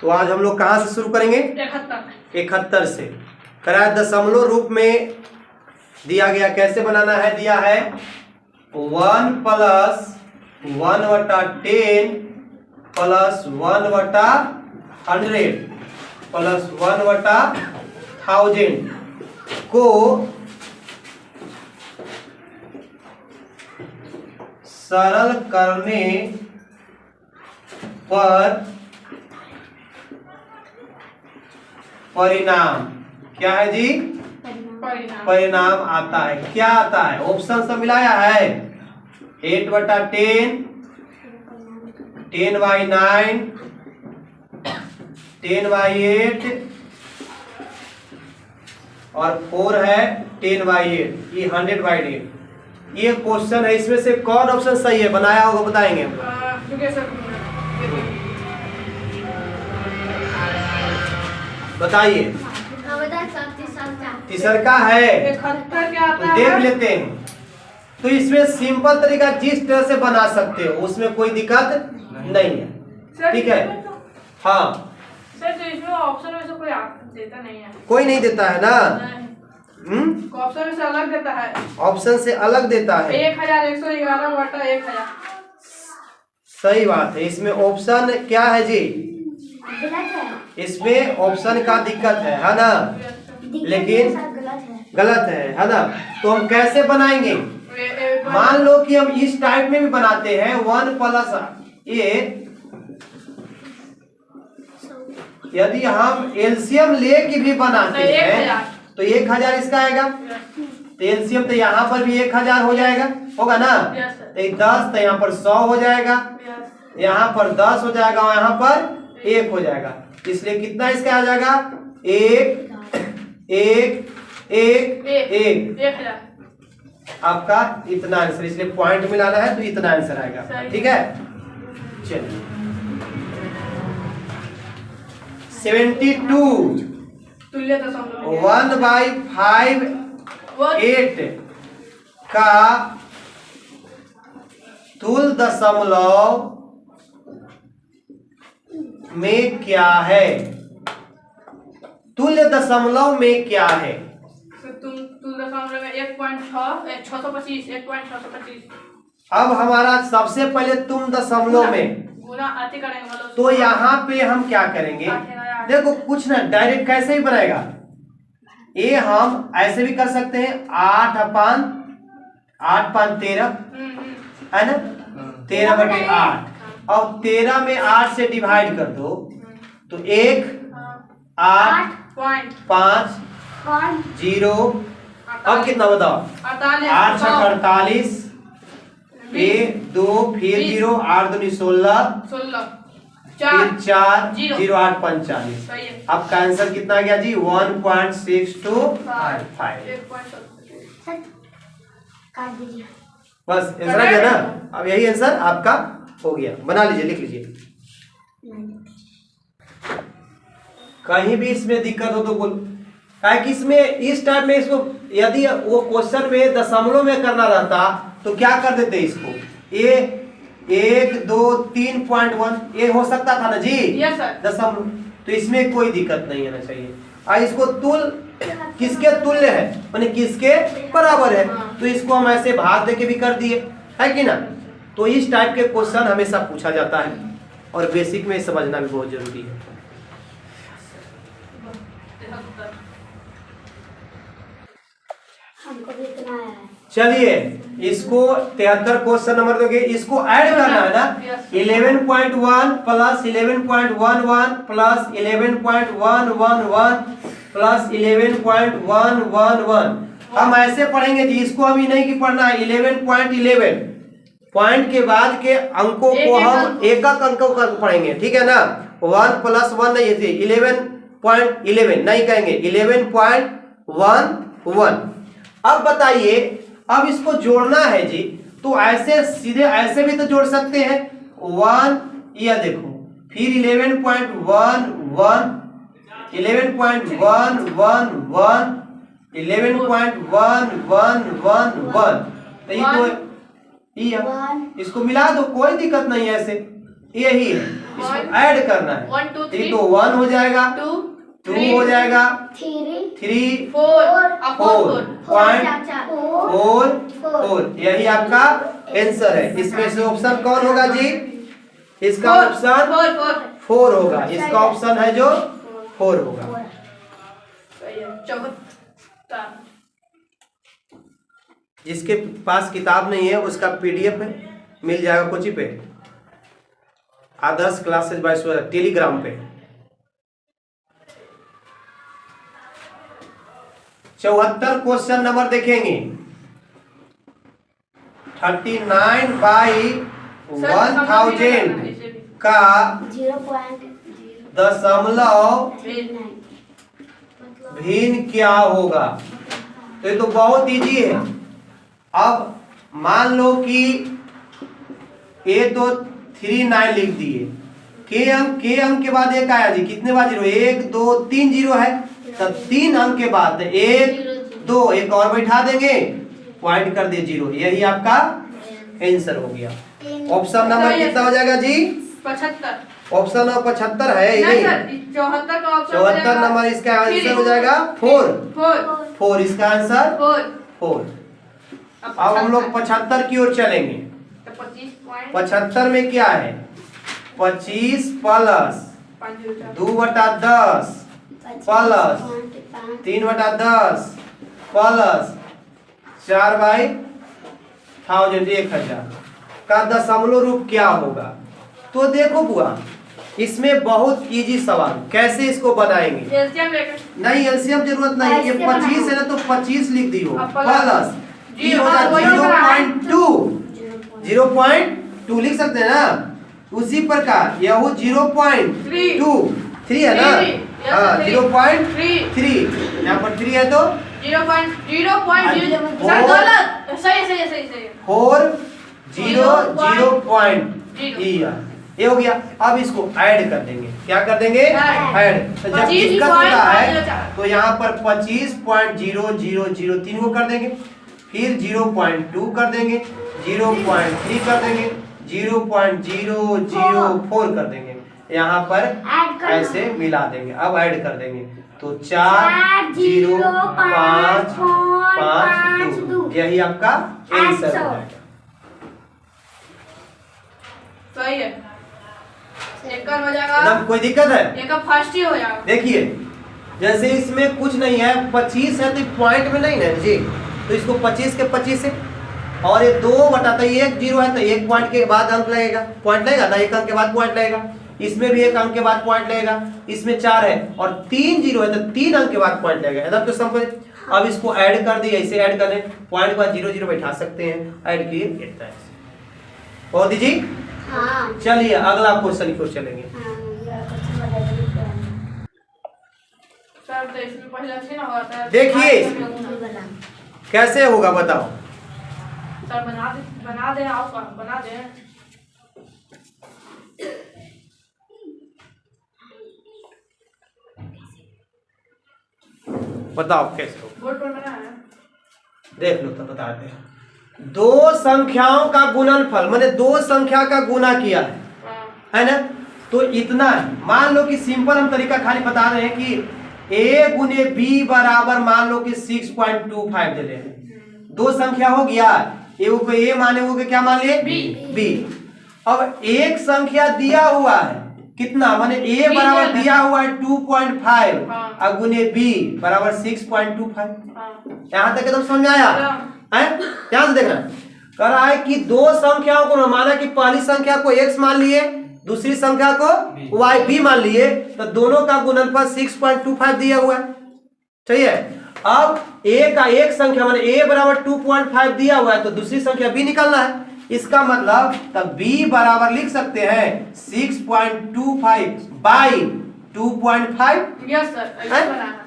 तो आज हम लोग कहाँ से शुरू करेंगे? 71 से। करा दशमलव रूप में दिया गया, कैसे बनाना है? दिया है 1 + 1/10 + 1/100 + 1/1000 को सरल करने पर परिणाम क्या है जी? परिणाम आता है। क्या आता है? ऑप्शन सब मिलाया है। 8/10, 10/9, 10/8 और 4 है 10/8, ये 100/8। ये क्वेश्चन है, इसमें से कौन ऑप्शन सही है? बनाया होगा, बताएंगे हम। बताइए। तीसर का है तो देख लेते हैं। तो इसमें सिंपल तरीका जिस तरह से बना सकते हो उसमें कोई दिक्कत नहीं है, ठीक है? हाँ सर, तो इसमें ऑप्शन में से कोई देता नहीं है। कोई नहीं देता है ना? ऑप्शन से अलग देता है। ऑप्शन से अलग देता है। 1111/1000। सही बात है। इसमें ऑप्शन क्या है जी? इसमें ऑप्शन का दिक्कत है ना? लेकिन गलत है ना? तो हम कैसे बनाएंगे? मान लो कि हम इस टाइप में भी बनाते हैं 1 + a। यदि हम एलसीएम लेके भी बनाते हैं तो 1000 इसका आएगा। तो एलसीएम तो यहाँ पर भी 1000 हो जाएगा, होगा ना? तो 10 तो यहाँ पर 100 हो जाएगा, यहाँ पर 10 हो जाएगा और यहाँ पर 1 हो जाएगा। इसलिए कितना इसका आ जाएगा? 1 1 1 1। आपका इतना आंसर, इसलिए पॉइंट मिलाना है तो इतना आंसर आएगा, ठीक है? चलिए 72 1/58 का तुल्य दशमलव में क्या है? तुल्य दशमलव में क्या है? में 1.625 1.625। अब हमारा सबसे पहले तुम दशमलव में गुना अति करेंगे, तो यहाँ पे हम क्या करेंगे? देखो कुछ ना, डायरेक्ट कैसे भी बनेगा। ये हम ऐसे भी कर सकते हैं 8/13 है ना? 13/8 और 13 में 8 से डिवाइड कर दो तो 1 8 5 0। अब कितना बताओ? 8 × 48 1 2 फिर 0 8 2 16 फिर 4 0 8 45। आपका आंसर कितना आ गया जी? 1.625। बस आंसर आ गया ना? अब यही आंसर आपका हो गया। बना लीजिए, लिख लीजिए। कहीं भी इसमें दिक्कत हो तो बोलो, क्या कि इसमें इस टाइप में इसको यदि वो क्वेश्चन में दशमलव में करना रहता तो क्या कर देते इसको? ये 1 2 3.1 ये हो सकता था ना जी? दशमलव। तो इसमें कोई दिक्कत नहीं आना चाहिए। इसको तुल्य किसके तुल्य है, माने किसके बराबर है, तो इसको हम ऐसे भाग देके भी कर दिए, है कि ना? तो इस टाइप के क्वेश्चन हमेशा पूछा जाता है और बेसिक में समझना भी बहुत जरूरी है। चलिए इसको 73 क्वेश्चन नंबर दोगे, इसको ऐड करना है ना? 11.1 + 11.11 + 11.111 + 11.111। हम ऐसे पढ़ेंगे जी, इसको अभी नहीं कि पढ़ना है। 11.11 पॉइंट के बाद के अंकों को हम एक अंकों का पढ़ेंगे, ठीक है ना? 1 + 1 नहीं है, 11.11 नहीं कहेंगे, 11.11। अब बताइए, अब इसको जोड़ना है जी, तो ऐसे सीधे ऐसे भी तो जोड़ सकते हैं 1, यह देखो, फिर 11.11 11.111 11.111। तो ये तो इसको मिला दो, कोई दिक्कत नहीं है ऐसे। यही है, इसको ऐड करना है। 1 2 3 तो 1 हो जाएगा, 2 2 हो जाएगा, 3 4 4.44, यही आपका आंसर है। इसमें से ऑप्शन कौन होगा जी? इसका ऑप्शन 4 होगा, इसका ऑप्शन है जो 4 होगा। 74। जिसके पास किताब नहीं है उसका PDF मिल जाएगा कोची पे, आदर्श क्लासेज बाय टेलीग्राम पे। 74 क्वेश्चन नंबर देखेंगे। 39/1000 का 0.0 दशमलव भिन्न क्या होगा? तो ये तो बहुत इजी है। अब मान लो कि ए तो 39 लिख दिए, के अंक के बाद एक आया जी, कितने बाद 0? 1 2 3 0 है, तब 3 अंक के बाद 1 2 एक और बैठा देंगे, पॉइंट कर दिए 0, यही आपका आंसर हो गया। ऑप्शन नंबर कितना हो जाएगा जी? 75। ऑप्शन नंबर 75 है यही। 74 का ऑप्शन 74 नंबर इसका आंसर हो जाएगा 4। इसका आंसर 4। अब हम लोग 75 की ओर चलेंगे। तो 75 में क्या है? 25 प्लस 2/10 प्लस 3/10 प्लस 4/1000 1000 का दशमलव रूप क्या होगा? तो देखो बुआ, इसमें बहुत इजी सवाल, कैसे इसको बनाएंगे? एलसीएम लेकर नहीं, एलसीएम जरूरत नहीं, ये 25 है ना, तो 25 लिख दियो प्लस 0.2 लिख सकते हैं ना। उसी प्रकार यह 0.23 है ना, हाँ 0.3, यहाँ पर 3 है तो 0.0 सर गलत, सही 4 ये हो गया। अब इसको ऐड कर देंगे, क्या कर देंगे? ऐड। तो जब दिक्कत होता है तो यहाँ पर 25.0003 को कर देंगे, फिर 0.2 कर देंगे, 0.3 कर देंगे, 0.004 कर देंगे, यहाँ पर ऐसे मिला देंगे। अब ऐड कर देंगे तो 40.552, यही आपका आंसर हो जाएगा। सही है, एक का हो जाएगा। एकदम कोई दिक्कत है? एक का फर्स्ट ही हो जाएगा। देखिए जैसे इसमें कुछ नहीं है, 25 है तो पॉइंट में नहीं ना जी, तो इसको 25 के 25 से, और ये 2 बटाता 1 0 है तो 1 पॉइंट के बाद अंक लगेगा, पॉइंट लगेगा ना, 1 अंक के बाद पॉइंट लगेगा। इसमें भी 1 अंक के बाद पॉइंट लगेगा, इसमें 4 है और 3 0 है तो 3 अंक के बाद पॉइंट लगेगा। एकदम तो समझ। अब इसको ऐड कर दिए, ऐसे ऐड करने, पॉइंट के बाद 0 0 बैठा सकते हैं, ऐड किए इतना है। बहुत जी। चलिए अगला क्वेश्चन की ओर चलेंगे। सर तो इसमें पहले अच्छी ना होता है। देखिए कैसे होगा बताओ। सर बना दे आओ का बना दे। बताओ कैसे होगा, बोर्ड पर बना है, देख लो तो बताते हैं। दो संख्याओं का गुणनफल, मैंने 2 संख्या का गुना किया है ना, तो इतना है। मान लो कि सिंपल हम तरीका खाली बता रहे हैं कि a गुने b बराबर मान लो कि 6.25 दे रहे हैं। 2 संख्या हो गया, a को a माने वो क्या मान लिए? b। अब एक संख्या दिया हुआ है कितना, माने a बराबर दिया हुआ है 2.5 और गुने b बराबर 6.25। यहाँ तक एकदम समझ आया है? ध्यान से देखना, कह रहा है कि 2 संख्याओं को माना कि पहली संख्या को x मान लिए, दूसरी संख्या को b मान लिए, तो दोनों का गुणनफल 6.25 दिया हुआ है। ठीक है, अब a का एक संख्या माने a बराबर 2.5 दिया हुआ है तो दूसरी संख्या b निकालना है। इसका मतलब तब b बराबर लिख सकते हैं 6.25 बाई 2.5। यस सर, ऐसे बनाना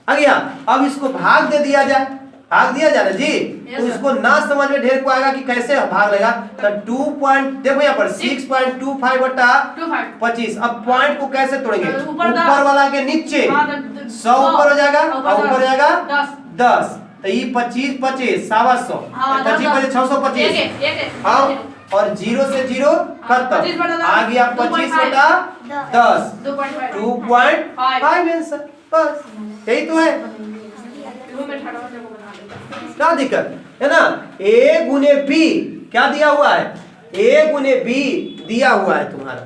आ गया। अब इसको भाग दे दिया जाए, भाग दिया जाए ना जी, तो इसको ना समझ में ढेर को आएगा कि कैसे भाग लेगा। तो 2. देखो यहाँ पर 6.25 बटा 25। अब पॉइंट को कैसे तोड़ेंगे? ऊपर वाला के नीचे 100 ऊपर हो जाएगा और ऊपर हो जाएगा 10। तो ये 25 25 125 625। और 0 से 0 25 बटा खत्म। 10, आ गया 25 बटा 10, 2.5 2.5 आंसर। बस यही तो है, में छठा बच्चे को बना देता। क्या दिक्कत है ना। a गुने b क्या दिया हुआ है, a गुने b दिया हुआ है तुम्हारा,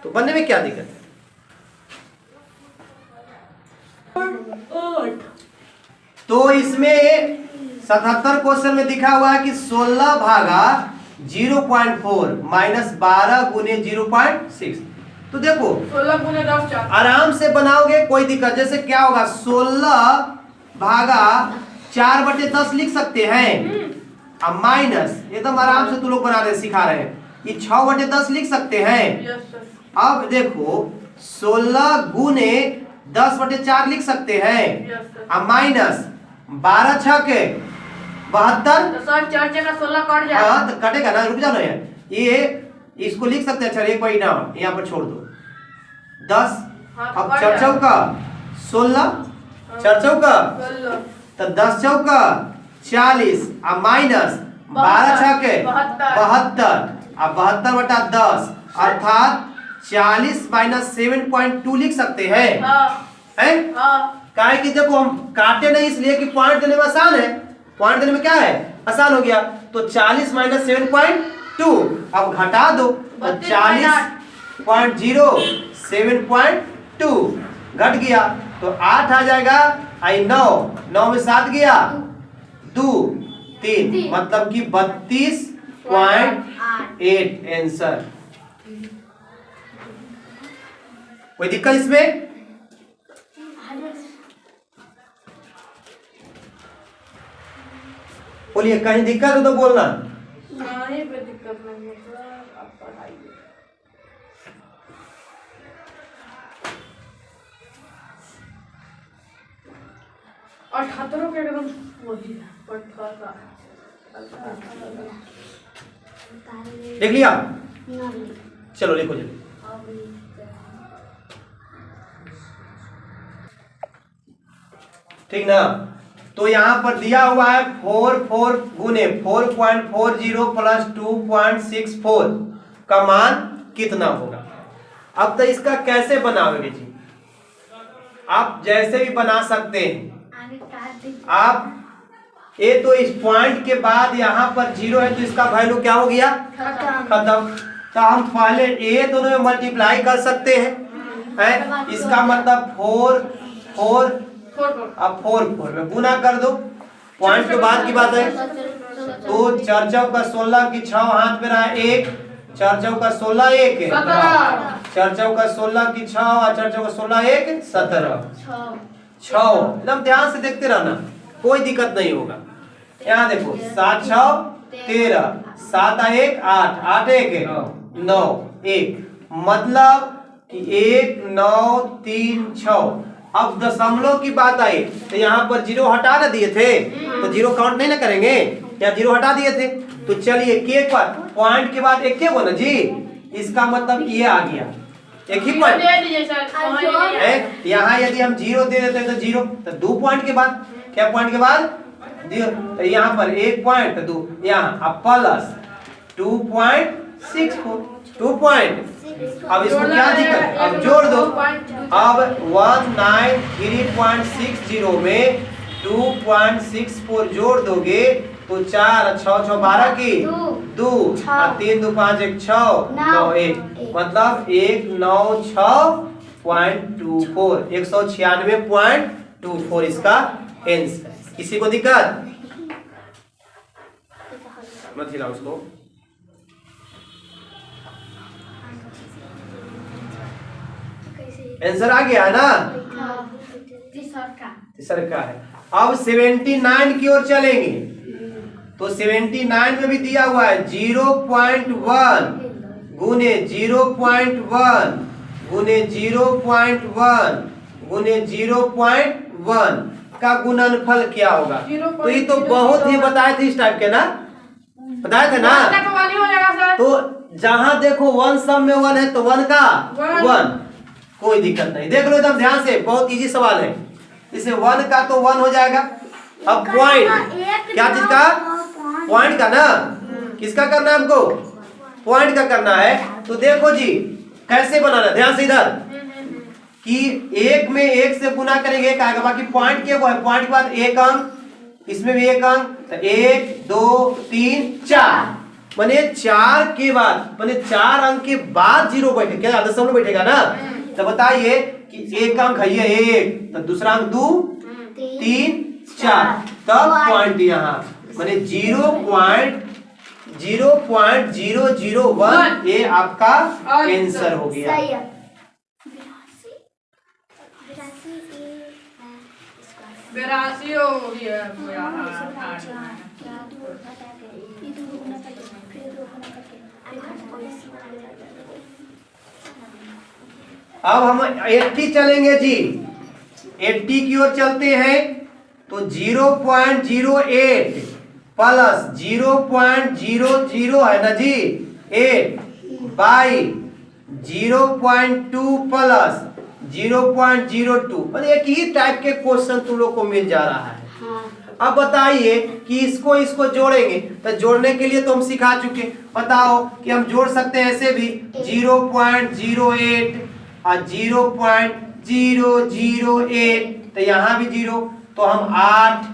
तो बनने में क्या दिक्कत है। तो इसमें 77 क्वेश्चन में दिखा हुआ है कि 16 भागा 0.4 माइनस 12 गुने 0.6। तो देखो 16 गुने 10 4 आराम से बनाओगे, कोई दिक्कत। जैसे क्या होगा, 16 भागा 4/10 लिख सकते हैं, अब माइनस एकदम आराम से तुम लोग बना रहे सिखा रहे हैं, ये 6/10 लिख सकते हैं। Yes sir. अब देखो 16 गुने 10/4 लिख सकते हैं, यस सर। अब माइनस 12 छके 72। तो सर 4 जगह 16 कट जाए। हाँ तो कटेगा ना, रुक जाओ ना यार, ये इसको लिख सकते हैं। चलिए कोई ना, यहाँ पर छोड़ दो 10। हाँ, तो अब कट 4 चौका 16, 4 चौका 16 तो 10 चौका 40, अब माइनस 12 छके 72, अब 72/10 अर्थात 40 माइनस 7.2 लिख सकते हैं। हां हैं हां। काहे कि देखो हम काटे नहीं इसलिए कि पॉइंट देने में आसान है, पॉइंट देने में क्या है, आसान हो गया। तो 40 माइनस 7.2, अब घटा दो तो 40.0 7.2 घट गया तो 8 आ जाएगा। आई 9 में 7 गया 2 3, मतलब कि 32.8 आंसर। कोई दिक्कत इसमें। बोलिए कहीं दिक्कत हो तो बोलना। नहीं कोई दिक्कत नहीं है सर, आप पढ़ाइए। और छात्रों के एकदम वही पढ़ता देख लिया, चलो लिखो जल्दी। ठीक ना। तो यहाँ पर दिया हुआ है 4 गुने 4.40 प्लस 2.64 का मान कितना होगा। अब तो इसका कैसे बनाओगे जी, आप जैसे भी बना सकते हैं। आप ये तो इस पॉइंट के बाद यहाँ पर 0 है तो इसका वैल्यू क्या हो गया, खत्म। तो हम पहले ये दोनों में मल्टीप्लाई कर सकते हैं, इसका मतलब 4 अब 4 में गुना कर दो, पॉइंट के बाद की बात है। तो 4 चौका 16 की 6 हाथ में रहा 1, 4 चौका 16 1 4 चौका 16 की 6 और 4 चौका 16 1 17 6। एकदम ध्यान से देखते रहना, कोई दिक्कत नहीं होगा। यहाँ देखो 7 6 13, 7 1 8, 8 1 9 1, मतलब कि 1 9 3 6। अब दशमलव की बात आई तो यहाँ पर 0 हटा ना दिए थे, तो 0 काउंट नहीं ना करेंगे, या 0 हटा दिए थे। तो चलिए के पर पॉइंट के बाद एक के बोला जी, इसका मतलब ये आ गया एक ही पॉइंट है। यहाँ यदि हम 0 दे देते तो 0, तो 2 पॉइंट के बाद क्या, पॉइंट के बाद 0, तो यहाँ पर 1 पॉइंट तो 2, यहाँ अब प्लस 2.64 2 पॉइंट। अब इसको क्या दिक्कत, अब जोड़ दो। अब 193.60 में 2.64 जोड़ दोगे तो 4 6 6 12 की 2 और 3 2 5 1 6 9 1, मतलब 196.24 196.24 इसका आंसर। किसी को दिक्कत मत हिलाओ उसको। आंसर आ गया है ना, तीसरा का है। अब 79 की ओर चलेंगे तो 79 में भी दिया हुआ है 0.1 गुने 0.1 गुने 0.1 गुने 0.1 का गुणनफल क्या होगा। तो ये तो बहुत ही बताए थे इस टाइप के ना, बताए थे ना। तो जहां देखो 1 सब में 1 है तो 1 का 1, कोई दिक्कत नहीं। देख लो एकदम ध्यान से, बहुत इजी सवाल है। इसे 1 का तो 1 हो जाएगा। अब पॉइंट क्या चीज का, पॉइंट का ना, किसका करना है हमको, पॉइंट का करना है। तो देखो जी कैसे बनाना, ध्यान से इधर कि एक में एक से गुना करेंगे एक आएगा, बाकी पॉइंट के वो है, पॉइंट के बाद एक अंक, इसमें भी एक अंक, तो 1 2 3 4 माने 4 के बाद माने 4 अंक के बाद 0 बैठे, क्या दशमलव बैठेगा ना। तो बताइए कि एक अंक है ये 1, तो दूसरा अंक 2 3 4, तब पॉइंट यहाँ माने 0.001 ये आपका आंसर हो गया। सही है। 82 हो गया अब हम 80 चलेंगे जी, 80 की ओर चलते हैं। तो 0.08 प्लस 0.00 है ना जी 8 बाई 0.2 प्लस 0.02, मतलब एक ही टाइप के क्वेश्चन तुम लोग को मिल जा रहा है। अब बताइए कि इसको जोड़ेंगे, तो जोड़ने के लिए तो हम सिखा चुके, बताओ कि हम जोड़ सकते हैं ऐसे भी 0.08 और 0.008, तो यहाँ भी 0, तो हम 8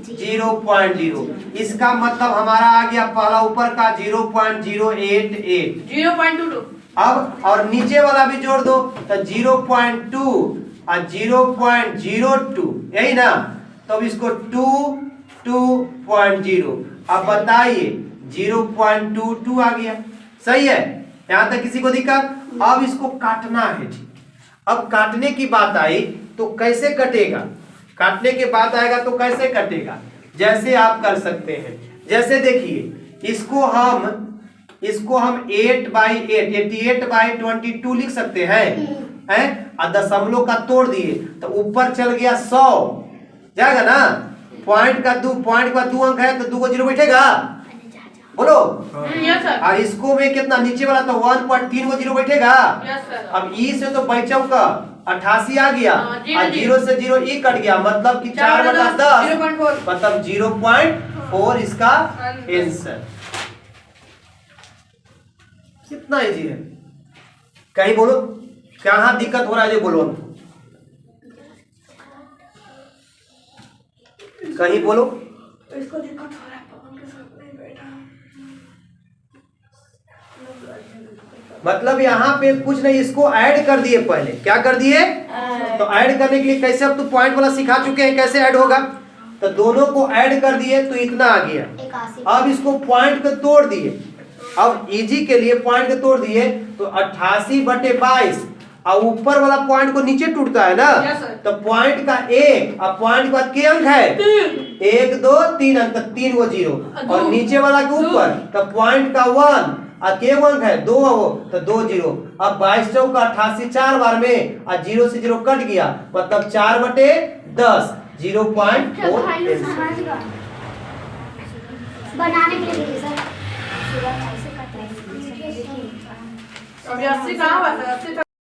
0.0, इसका मतलब हमारा आ गया पहला ऊपर का 0.088, 0.22। अब और नीचे वाला भी जोड़ दो तो 0.2 और 0.02, यही ना। तो अब इसको 2.0, अब बताइए 0.22 आ गया, सही है। यहां तक किसी को दिक्कत? अब इसको काटना है जी। अब काटने की बात आई तो कैसे कटेगा, काटने की बात आएगा तो कैसे कटेगा, जैसे आप कर सकते हैं, जैसे देखिए इसको हम 8/8 88/22 लिख सकते हैं और दशमलव का तोड़ दिए तो ऊपर चल गया 100 जाएगा ना। पॉइंट का 2 अंक है तो 2 को 0 बैठेगा, बोलो। Yes sir. और इसको में कितना नीचे वाला तो 1.3 को 0 बैठेगा। Yes sir. अब ई से तो बचाऊ का 88 आ गया और 0 से 0 ई कट गया, मतलब कि 4/10 0.4, मतलब 0.4 इसका आंसर। कितना इजी है, कहीं बोलो कहाँ दिक्कत हो रहा है, ये बोलो कहीं बोलो। इसको दिक्कत हो रहा है, पवन के साथ नहीं बैठा। मतलब यहाँ पे कुछ नहीं, इसको ऐड कर दिए, पहले क्या कर दिए, तो ऐड करने के लिए कैसे, अब तो पॉइंट वाला सिखा चुके हैं कैसे ऐड होगा, तो दोनों को ऐड कर दिए तो इतना आ गया। अब इसको पॉइंट को तोड़ दिए, अब इजी के लिए पॉइंट को तोड़ दिए तो 88/22 और ऊपर वाला पॉइंट को नीचे टूटता है ना। तो पॉइंट का 1 और पॉइंट के बाद के अंक है 1 2 3 अंक, 3 वो 0 और नीचे वाला के ऊपर तो पॉइंट का 1 और के अंक है 2 हो तो 2 0। अब 22 चौका 88 4 बार में और 0 से 0 कट गया, मतलब 4/10 0.4 बनाने के लिए सर अब 80 कहाँ बचा? 80